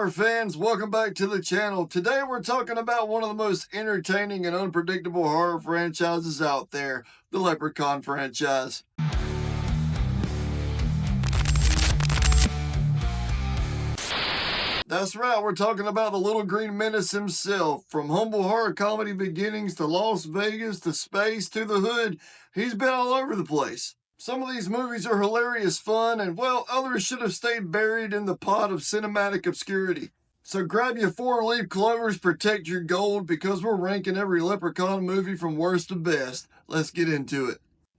horror fans, welcome back to the channel. Today we're talking about one of the most entertaining and unpredictable horror franchises out there, the Leprechaun franchise. That's right, we're talking about the little green menace himself. From humble horror comedy beginnings to Las Vegas to space to the hood, he's been all over the place. Some of these movies are hilarious fun, and well, others should have stayed buried in the pot of cinematic obscurity. So grab your four-leaf clovers, protect your gold, because we're ranking every Leprechaun movie from worst to best. Let's get into it.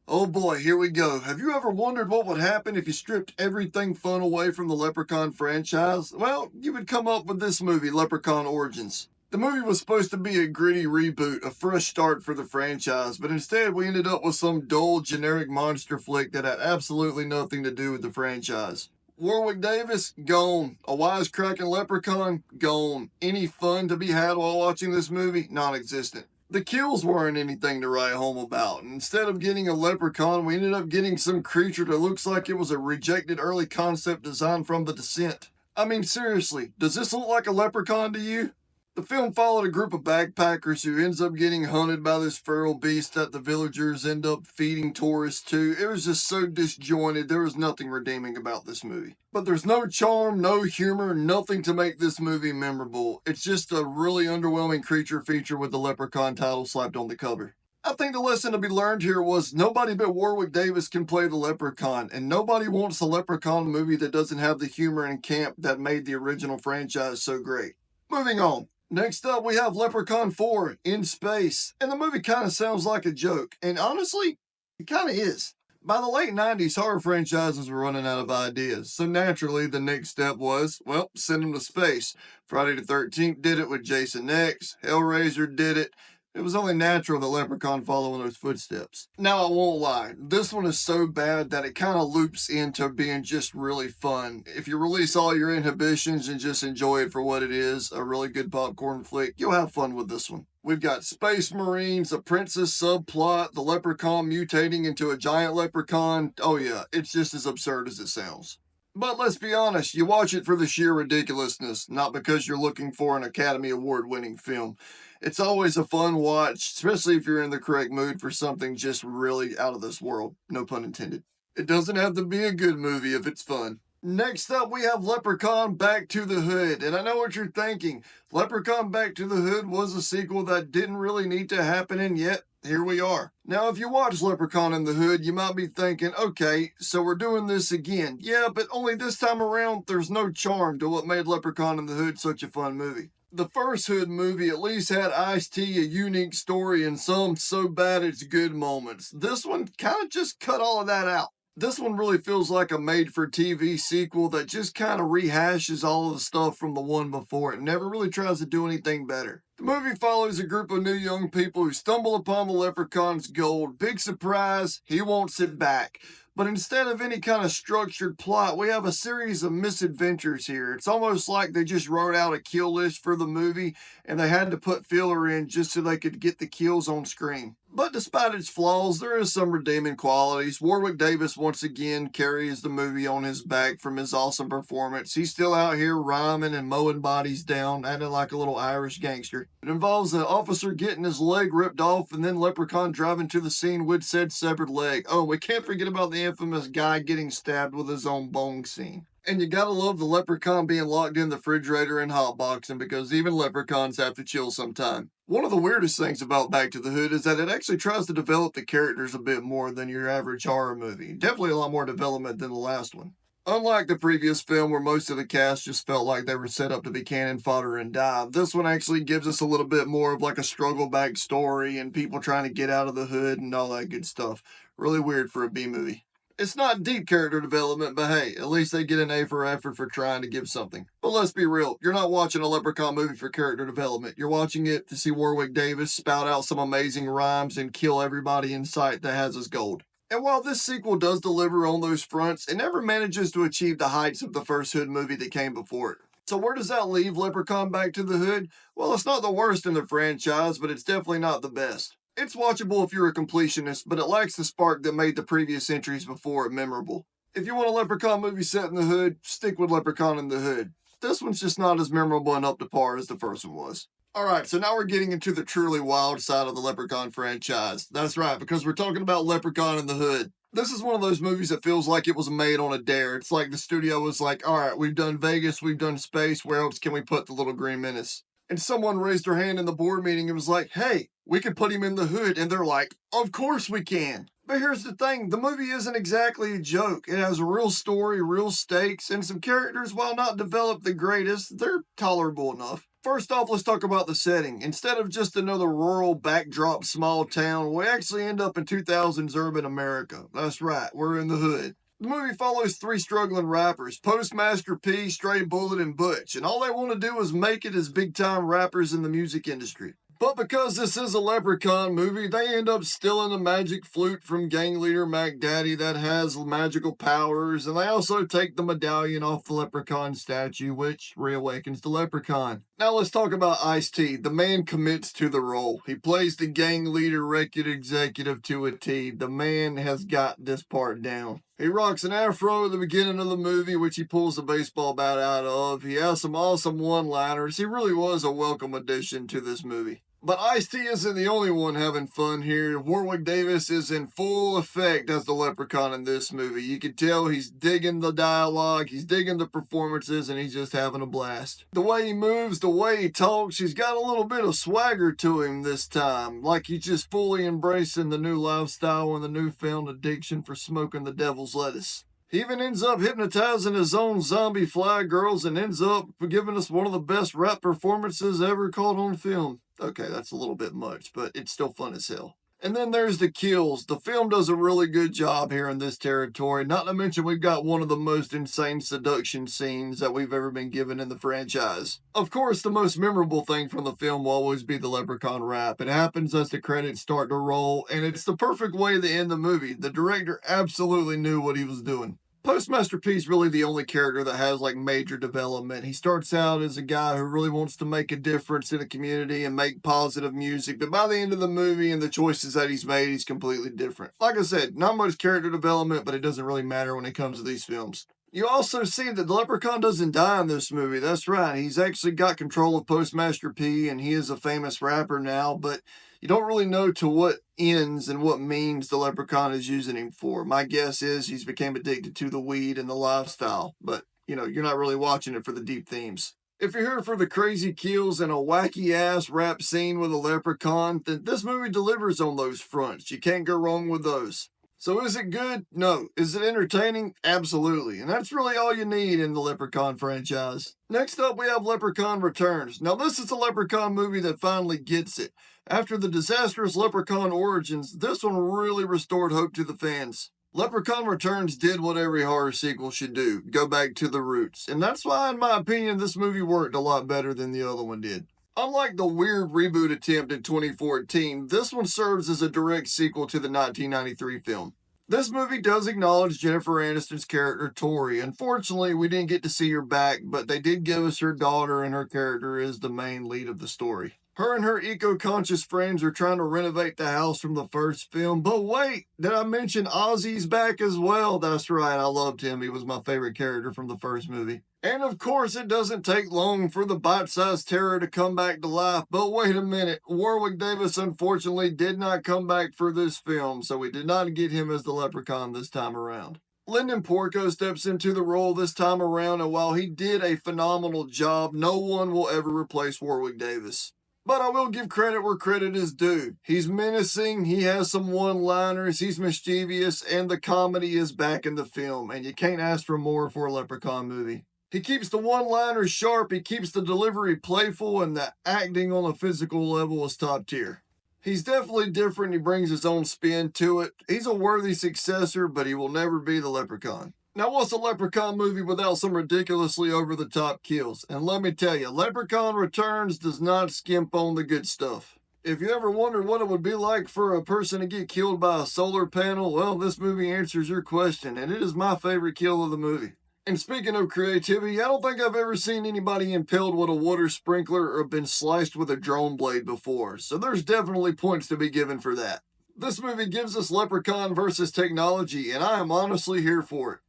Oh boy, here we go. Have you ever wondered what would happen if you stripped everything fun away from the Leprechaun franchise? Well, you would come up with this movie, Leprechaun Origins. The movie was supposed to be a gritty reboot, a fresh start for the franchise, but instead we ended up with some dull, generic monster flick that had absolutely nothing to do with the franchise. Warwick Davis, gone. A wisecracking leprechaun, gone. Any fun to be had while watching this movie? Non-existent. The kills weren't anything to write home about. Instead of getting a leprechaun, we ended up getting some creature that looks like it was a rejected early concept design from The Descent. I mean, seriously, does this look like a leprechaun to you? The film followed a group of backpackers who ends up getting hunted by this feral beast that the villagers end up feeding tourists to. It was just so disjointed, there was nothing redeeming about this movie. But there's no charm, no humor, nothing to make this movie memorable. It's just a really underwhelming creature feature with the Leprechaun title slapped on the cover. I think the lesson to be learned here was nobody but Warwick Davis can play the Leprechaun, and nobody wants a Leprechaun movie that doesn't have the humor and camp that made the original franchise so great. Moving on. Next up, we have Leprechaun 4, In Space, and the movie kind of sounds like a joke, and honestly, it kind of is. By the late 90s, horror franchises were running out of ideas, so naturally the next step was, well, send them to space. Friday the 13th did it with Jason X, Hellraiser did it. It was only natural that Leprechaun follow in those footsteps. Now, I won't lie, this one is so bad that it kind of loops into being just really fun. If you release all your inhibitions and just enjoy it for what it is, a really good popcorn flick, you'll have fun with this one. We've got Space Marines, a princess subplot, the Leprechaun mutating into a giant leprechaun. Oh yeah, it's just as absurd as it sounds. But let's be honest, you watch it for the sheer ridiculousness, not because you're looking for an Academy Award-winning film. It's always a fun watch, especially if you're in the correct mood for something just really out of this world. No pun intended. It doesn't have to be a good movie if it's fun. Next up, we have Leprechaun Back to the Hood. And I know what you're thinking. Leprechaun Back to the Hood was a sequel that didn't really need to happen, and yet, here we are. Now, if you watch Leprechaun in the Hood, you might be thinking, okay, so we're doing this again. Yeah, but only this time around, there's no charm to what made Leprechaun in the Hood such a fun movie. The first Hood movie at least had Ice-T, a unique story, and some so bad it's good moments. This one kind of just cut all of that out. This one really feels like a made-for-TV sequel that just kind of rehashes all of the stuff from the one before it and never really tries to do anything better. The movie follows a group of new young people who stumble upon the Leprechaun's gold. Big surprise, he wants it back. But instead of any kind of structured plot, we have a series of misadventures here. It's almost like they just wrote out a kill list for the movie and they had to put filler in just so they could get the kills on screen. But despite its flaws, there is some redeeming qualities. Warwick Davis once again carries the movie on his back from his awesome performance. He's still out here rhyming and mowing bodies down, acting like a little Irish gangster. It involves an officer getting his leg ripped off and then Leprechaun driving to the scene with said severed leg. Oh, we can't forget about the infamous guy getting stabbed with his own bone scene. And you gotta love the Leprechaun being locked in the refrigerator and hotboxing because even leprechauns have to chill sometime. One of the weirdest things about Back to the Hood is that it actually tries to develop the characters a bit more than your average horror movie. Definitely a lot more development than the last one. Unlike the previous film where most of the cast just felt like they were set up to be cannon fodder and die, this one actually gives us a little bit more of like a struggle back story and people trying to get out of the hood and all that good stuff. Really weird for a B-movie. It's not deep character development, but hey, at least they get an A for effort for trying to give something. But let's be real, you're not watching a Leprechaun movie for character development. You're watching it to see Warwick Davis spout out some amazing rhymes and kill everybody in sight that has his gold. And while this sequel does deliver on those fronts, it never manages to achieve the heights of the first Hood movie that came before it. So where does that leave Leprechaun Back to the Hood? Well, it's not the worst in the franchise, but it's definitely not the best. It's watchable if you're a completionist, but it lacks the spark that made the previous entries before it memorable. If you want a Leprechaun movie set in the hood, stick with Leprechaun in the Hood. this one's just not as memorable and up to par as the first one was. Alright, so now we're getting into the truly wild side of the Leprechaun franchise. That's right, because we're talking about Leprechaun in the Hood. This is one of those movies that feels like it was made on a dare. It's like the studio was like, alright, we've done Vegas, we've done space, where else can we put the Little Green Menace? And someone raised their hand in the board meeting and was like, hey, we could put him in the hood. And they're like, of course we can. But here's the thing, the movie isn't exactly a joke. It has a real story, real stakes, and some characters, while not developed the greatest, they're tolerable enough. First off, let's talk about the setting. Instead of just another rural backdrop small town, we actually end up in 2000s urban America. That's right, we're in the hood. The movie follows three struggling rappers, Postmaster P, Stray Bullet, and Butch, and all they want to do is make it as big-time rappers in the music industry. But because this is a Leprechaun movie, they end up stealing a magic flute from gang leader Mac Daddy that has magical powers, and they also take the medallion off the Leprechaun statue, which reawakens the Leprechaun. Now let's talk about Ice-T. The man commits to the role. He plays the gang leader record executive to a T. The man has got this part down. He rocks an afro at the beginning of the movie, which he pulls the baseball bat out of. He has some awesome one-liners. He really was a welcome addition to this movie. But Ice-T isn't the only one having fun here. Warwick Davis is in full effect as the Leprechaun in this movie. You can tell he's digging the dialogue, he's digging the performances, and he's just having a blast. The way he moves, the way he talks, he's got a little bit of swagger to him this time. Like he's just fully embracing the new lifestyle and the newfound addiction for smoking the devil's lettuce. He even ends up hypnotizing his own zombie fly girls and ends up giving us one of the best rap performances ever caught on film. Okay, that's a little bit much, but it's still fun as hell. And then there's the kills. The film does a really good job here in this territory. Not to mention we've got one of the most insane seduction scenes that we've ever been given in the franchise. Of course, the most memorable thing from the film will always be the Leprechaun rap. It happens as the credits start to roll, and it's the perfect way to end the movie. The director absolutely knew what he was doing. Postmaster P's really the only character that has like major development. He starts out as a guy who really wants to make a difference in the community and make positive music, but by the end of the movie and the choices that he's made, he's completely different. Like I said, not much character development, but it doesn't really matter when it comes to these films. You also see that the Leprechaun doesn't die in this movie. That's right. He's actually got control of Postmaster P, and he is a famous rapper now, but you don't really know to what ends and what means the Leprechaun is using him for. My guess is he's became addicted to the weed and the lifestyle, but, you're not really watching it for the deep themes. If you're here for the crazy kills and a wacky-ass rap scene with a leprechaun, then this movie delivers on those fronts. You can't go wrong with those. So is it good? No. Is it entertaining? Absolutely. And that's really all you need in the Leprechaun franchise. Next up, we have Leprechaun Returns. Now, this is a Leprechaun movie that finally gets it. After the disastrous Leprechaun origins, this one really restored hope to the fans. Leprechaun Returns did what every horror sequel should do, go back to the roots. And that's why, in my opinion, this movie worked a lot better than the other one did. Unlike the weird reboot attempt in 2014, this one serves as a direct sequel to the 1993 film. This movie does acknowledge Jennifer Aniston's character, Tori. Unfortunately, we didn't get to see her back, but they did give us her daughter, and her character is the main lead of the story. Her and her eco-conscious friends are trying to renovate the house from the first film. But wait, did I mention Ozzy's back as well? That's right, I loved him. He was my favorite character from the first movie. And of course, it doesn't take long for the bite-sized terror to come back to life. But wait a minute, Warwick Davis unfortunately did not come back for this film, so we did not get him as the Leprechaun this time around. Lyndon Porco steps into the role this time around, and while he did a phenomenal job, no one will ever replace Warwick Davis. But I will give credit where credit is due. He's menacing, he has some one-liners, he's mischievous, and the comedy is back in the film, and you can't ask for more for a Leprechaun movie. He keeps the one-liners sharp, he keeps the delivery playful, and the acting on a physical level is top tier. He's definitely different, he brings his own spin to it. He's a worthy successor, but he will never be the Leprechaun. Now, what's a Leprechaun movie without some ridiculously over-the-top kills? And let me tell you, Leprechaun Returns does not skimp on the good stuff. If you ever wondered what it would be like for a person to get killed by a solar panel, well, this movie answers your question, and it is my favorite kill of the movie. And speaking of creativity, I don't think I've ever seen anybody impaled with a water sprinkler or been sliced with a drone blade before, so there's definitely points to be given for that. This movie gives us Leprechaun versus technology, and I am honestly here for it.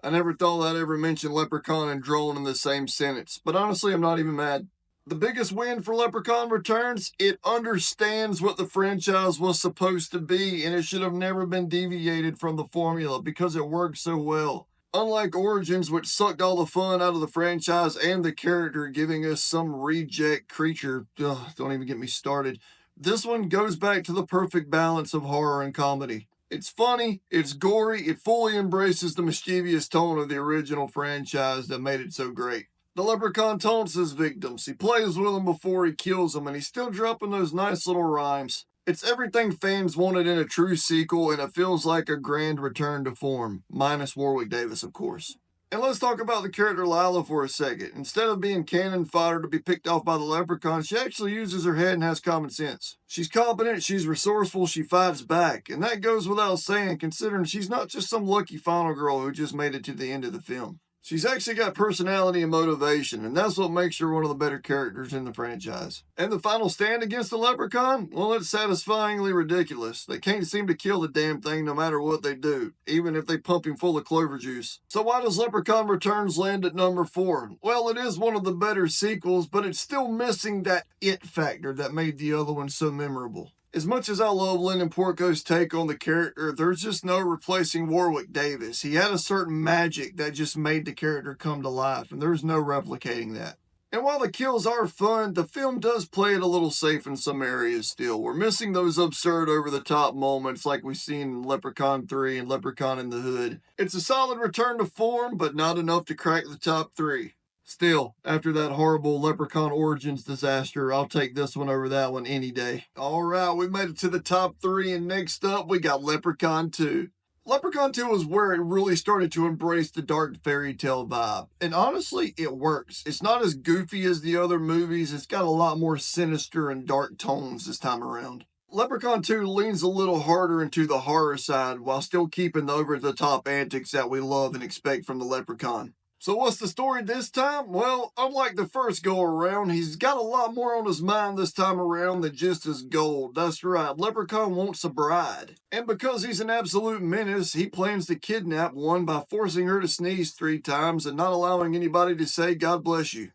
I never thought I'd ever mention Leprechaun and drone in the same sentence, but honestly, I'm not even mad. The biggest win for Leprechaun Returns, it understands what the franchise was supposed to be, and it should have never been deviated from the formula because it worked so well. Unlike Origins, which sucked all the fun out of the franchise and the character, giving us some reject creature, don't even get me started, this one goes back to the perfect balance of horror and comedy. It's funny, it's gory, it fully embraces the mischievous tone of the original franchise that made it so great. The Leprechaun taunts his victims, he plays with them before he kills them, and he's still dropping those nice little rhymes. It's everything fans wanted in a true sequel, and it feels like a grand return to form, minus Warwick Davis, of course. And let's talk about the character Lila for a second. Instead of being cannon fodder to be picked off by the Leprechaun, she actually uses her head and has common sense. She's competent, she's resourceful, she fights back, and that goes without saying considering she's not just some lucky final girl who just made it to the end of the film. She's actually got personality and motivation, and that's what makes her one of the better characters in the franchise. And the final stand against the Leprechaun? Well, it's satisfyingly ridiculous. They can't seem to kill the damn thing no matter what they do, even if they pump him full of clover juice. So why does Leprechaun Returns land at number 4? Well, it is one of the better sequels, but it's still missing that it factor that made the other one so memorable. As much as I love Lyndon Porco's take on the character, there's just no replacing Warwick Davis. He had a certain magic that just made the character come to life, and there's no replicating that. And while the kills are fun, the film does play it a little safe in some areas still. We're missing those absurd over-the-top moments like we've seen in Leprechaun 3 and Leprechaun in the Hood. It's a solid return to form, but not enough to crack the top 3. Still, after that horrible Leprechaun Origins disaster, I'll take this one over that one any day. Alright, we made it to the top 3, and next up, we got Leprechaun 2. Leprechaun 2 is where it really started to embrace the dark fairy tale vibe. And honestly, it works. It's not as goofy as the other movies, it's got a lot more sinister and dark tones this time around. Leprechaun 2 leans a little harder into the horror side while still keeping the over-the-top antics that we love and expect from the Leprechaun. So what's the story this time? Well, unlike the first go-around, he's got a lot more on his mind this time around than just his gold. That's right, Leprechaun wants a bride. And because he's an absolute menace, he plans to kidnap one by forcing her to sneeze 3 times and not allowing anybody to say, "God bless you."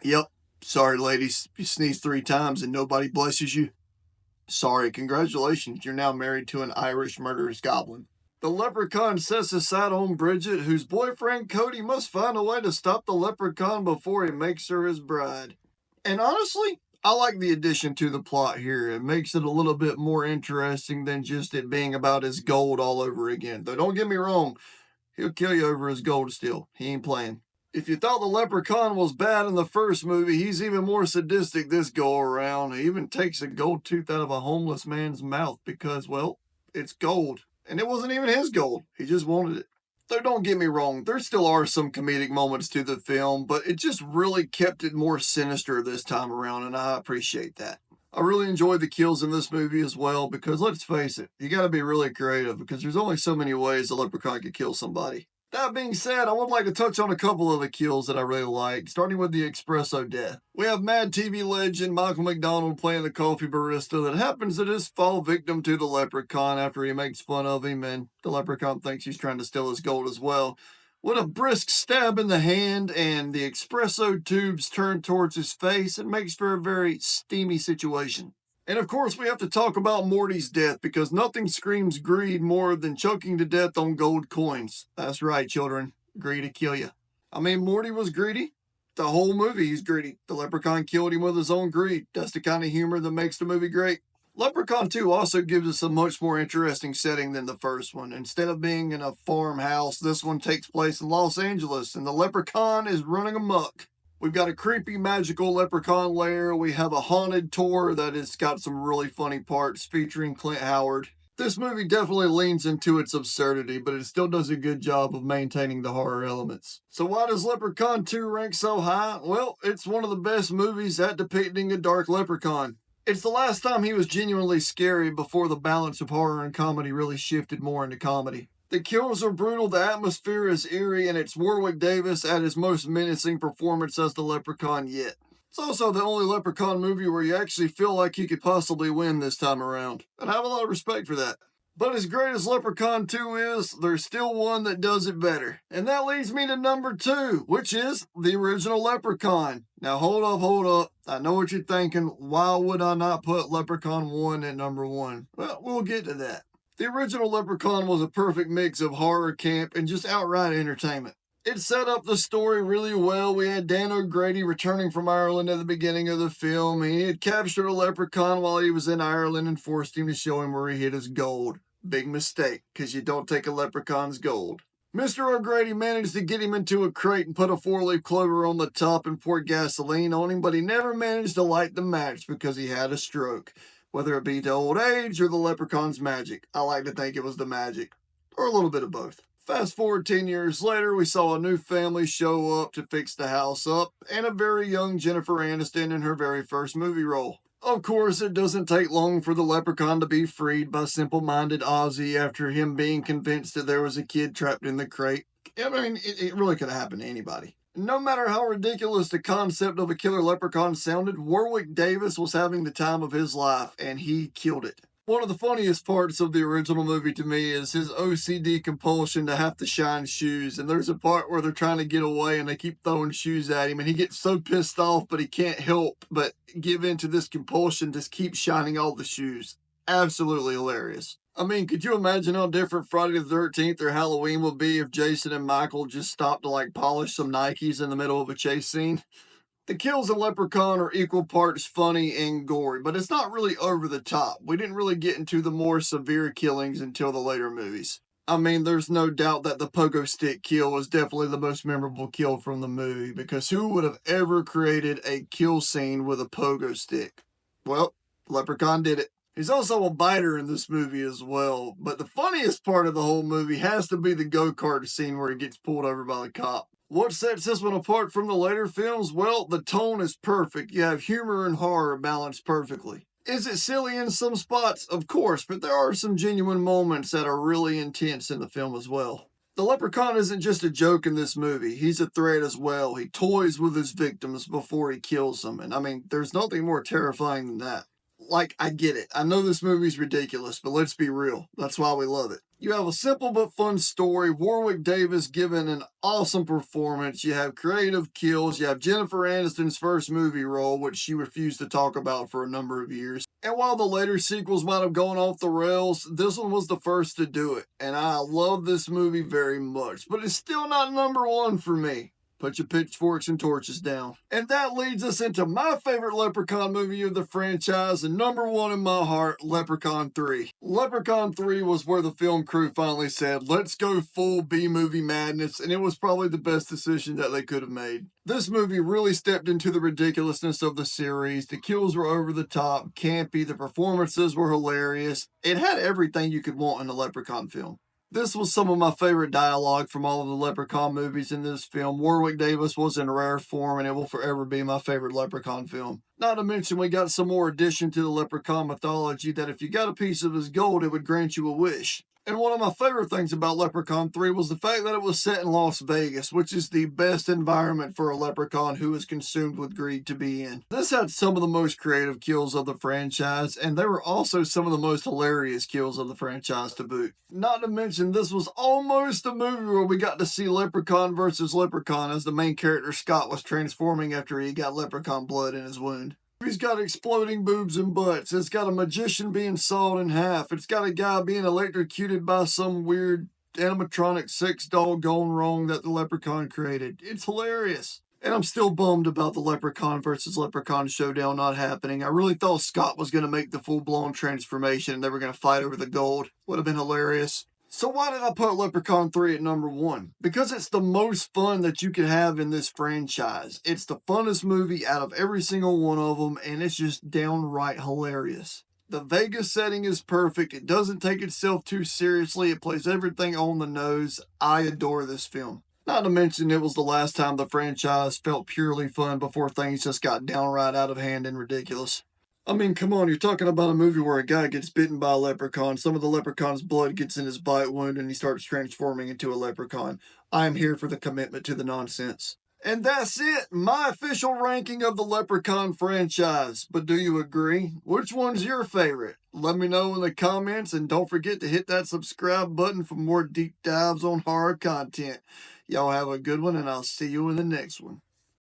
Yep, sorry ladies, you sneeze 3 times and nobody blesses you. Sorry, congratulations, you're now married to an Irish murderous goblin. The Leprechaun sets his sight on Bridget, whose boyfriend Cody must find a way to stop the Leprechaun before he makes her his bride. And honestly, I like the addition to the plot here. It makes it a little bit more interesting than just it being about his gold all over again. Though don't get me wrong, he'll kill you over his gold still. He ain't playing. If you thought the Leprechaun was bad in the first movie, he's even more sadistic this go-around. He even takes a gold tooth out of a homeless man's mouth because, well, it's gold. And it wasn't even his gold. He just wanted it. Though don't get me wrong, there still are some comedic moments to the film, but it just really kept it more sinister this time around, and I appreciate that. I really enjoyed the kills in this movie as well, because let's face it, you gotta be really creative, because there's only so many ways a leprechaun could kill somebody. That being said, I would like to touch on a couple of the kills that I really like, starting with the espresso death. We have Mad TV legend Michael McDonald playing the coffee barista that happens to just fall victim to the leprechaun after he makes fun of him, and the leprechaun thinks he's trying to steal his gold as well. With a brisk stab in the hand and the espresso tubes turned towards his face, it makes for a very steamy situation. And of course, we have to talk about Morty's death because nothing screams greed more than choking to death on gold coins. That's right, children. Greed to kill you. I mean, Morty was greedy. The whole movie he's greedy. The leprechaun killed him with his own greed. That's the kind of humor that makes the movie great. Leprechaun 2 also gives us a much more interesting setting than the first one. Instead of being in a farmhouse, this one takes place in Los Angeles, and the leprechaun is running amok. We've got a creepy, magical leprechaun lair. We have a haunted tour that has got some really funny parts featuring Clint Howard. This movie definitely leans into its absurdity, but it still does a good job of maintaining the horror elements. So why does Leprechaun 2 rank so high? Well, it's one of the best movies at depicting a dark leprechaun. It's the last time he was genuinely scary before the balance of horror and comedy really shifted more into comedy. The kills are brutal, the atmosphere is eerie, and it's Warwick Davis at his most menacing performance as the Leprechaun yet. It's also the only Leprechaun movie where you actually feel like he could possibly win this time around, and I have a lot of respect for that. But as great as Leprechaun 2 is, there's still one that does it better. And that leads me to number 2, which is the original Leprechaun. Now hold up. I know what you're thinking. Why would I not put Leprechaun 1 at number 1? Well, we'll get to that. The original Leprechaun was a perfect mix of horror, camp, and just outright entertainment. It set up the story really well. We had Dan O'Grady returning from Ireland at the beginning of the film. He had captured a leprechaun while he was in Ireland and forced him to show him where he hid his gold. Big mistake, because you don't take a leprechaun's gold. Mr. O'Grady managed to get him into a crate and put a 4-leaf clover on the top and pour gasoline on him, but he never managed to light the match because he had a stroke. Whether it be to old age or the leprechaun's magic. I like to think it was the magic. Or a little bit of both. Fast forward 10 years later, we saw a new family show up to fix the house up, and a very young Jennifer Aniston in her very first movie role. Of course, it doesn't take long for the leprechaun to be freed by simple-minded Ozzy after him being convinced that there was a kid trapped in the crate. I mean, it really could have happened to anybody. No matter how ridiculous the concept of a killer leprechaun sounded, Warwick Davis was having the time of his life, and he killed it. One of the funniest parts of the original movie to me is his OCD compulsion to have to shine shoes. And there's a part where they're trying to get away and they keep throwing shoes at him. And he gets so pissed off, but he can't help but give in to this compulsion to keep shining all the shoes. Absolutely hilarious. I mean, could you imagine how different Friday the 13th or Halloween would be if Jason and Michael just stopped to polish some Nikes in the middle of a chase scene? The kills in Leprechaun are equal parts funny and gory, but it's not really over the top. We didn't really get into the more severe killings until the later movies. I mean, there's no doubt that the pogo stick kill was definitely the most memorable kill from the movie, because who would have ever created a kill scene with a pogo stick? Well, Leprechaun did it. He's also a biter in this movie as well, but the funniest part of the whole movie has to be the go-kart scene where he gets pulled over by the cop. What sets this one apart from the later films? Well, the tone is perfect. You have humor and horror balanced perfectly. Is it silly in some spots? Of course, but there are some genuine moments that are really intense in the film as well. The leprechaun isn't just a joke in this movie. He's a threat as well. He toys with his victims before he kills them. And I mean, there's nothing more terrifying than that. I get it. I know this movie's ridiculous, but let's be real. That's why we love it. You have a simple but fun story. Warwick Davis giving an awesome performance. You have creative kills. You have Jennifer Aniston's first movie role, which she refused to talk about for a number of years. And while the later sequels might have gone off the rails, this one was the first to do it. And I love this movie very much, but it's still not number 1 for me. Put your pitchforks and torches down. And that leads us into my favorite Leprechaun movie of the franchise, and number 1 in my heart, Leprechaun 3. Leprechaun 3 was where the film crew finally said, let's go full B-movie madness, and it was probably the best decision that they could have made. This movie really stepped into the ridiculousness of the series. The kills were over the top, campy, the performances were hilarious. It had everything you could want in a Leprechaun film. This was some of my favorite dialogue from all of the Leprechaun movies in this film. Warwick Davis was in rare form, and it will forever be my favorite Leprechaun film. Not to mention, we got some more addition to the Leprechaun mythology that if you got a piece of his gold, it would grant you a wish. And one of my favorite things about Leprechaun 3 was the fact that it was set in Las Vegas, which is the best environment for a leprechaun who is consumed with greed to be in. This had some of the most creative kills of the franchise, and they were also some of the most hilarious kills of the franchise to boot. Not to mention, this was almost a movie where we got to see Leprechaun versus Leprechaun as the main character Scott was transforming after he got leprechaun blood in his wound. He's got exploding boobs and butts. It's got a magician being sawed in half. It's got a guy being electrocuted by some weird animatronic sex doll gone wrong that the leprechaun created. It's hilarious. And I'm still bummed about the Leprechaun versus Leprechaun showdown not happening. I really thought Scott was going to make the full-blown transformation and they were going to fight over the gold. Would have been hilarious. So why did I put Leprechaun 3 at number 1? Because it's the most fun that you could have in this franchise. It's the funnest movie out of every single one of them, and it's just downright hilarious. The Vegas setting is perfect. It doesn't take itself too seriously. It plays everything on the nose. I adore this film. Not to mention, it was the last time the franchise felt purely fun before things just got downright out of hand and ridiculous. I mean, come on, you're talking about a movie where a guy gets bitten by a leprechaun, some of the leprechaun's blood gets in his bite wound, and he starts transforming into a leprechaun. I'm here for the commitment to the nonsense. And that's it, my official ranking of the Leprechaun franchise. But do you agree? Which one's your favorite? Let me know in the comments, and don't forget to hit that subscribe button for more deep dives on horror content. Y'all have a good one, and I'll see you in the next one.